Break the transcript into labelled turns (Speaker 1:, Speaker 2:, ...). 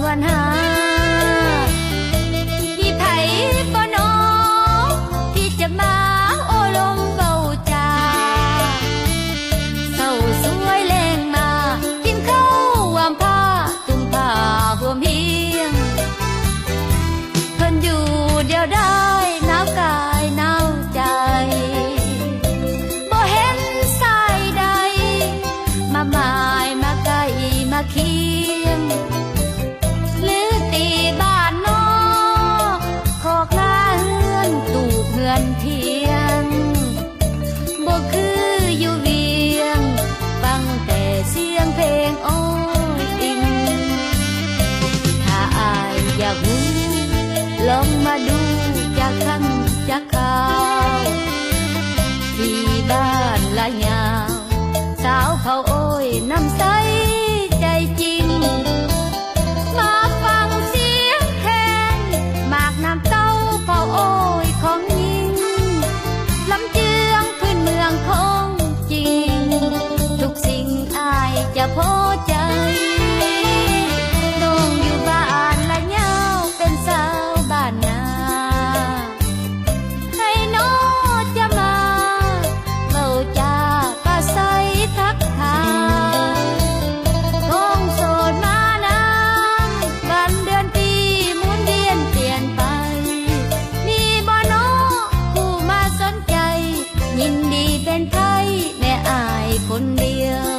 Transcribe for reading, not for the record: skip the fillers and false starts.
Speaker 1: วนหาพี่ไผ่บ่น้อที่จะมาโอลมเบาจาเศร้าสวยแรงมากินข้าววามผ้าตุ่มผ้าห่วมเฮียงเพิ่นอยู่เดียวได้หนาวกายหนาวใจบ่เห็นสายใดมาหมายมาไกลมาเคียงหรือตีบ้านนอกขอกลาเฮือนตูบเฮือนเทียงบ่คืออยู่เวียงฟังแต่เสียงเพลงโอ้ยอิงถ้าอายอยากรู้ลองมาดูจากคำจากข่าวที่บ้านละยาวสาวเขาโอ้ยน้ำใสใจจริงมาฟังเสียงแคนหมากน้ำเต้าเผาโอ้ยของยิงลำเจืองพื้นเมืองของจริงทุกสิ่งอายจะพอใจน้องอยู่บ้านละยาวเป็นสาวบ้านนาให้น้องจะมาเบาจาปาใสทักทายท้องโสดมานานวันเดือนปีหมุนเวียนเปลี่ยนไปมีบ่น้อผู้มาสนใจยินดีเป็นไทยแม่อายคนเดียว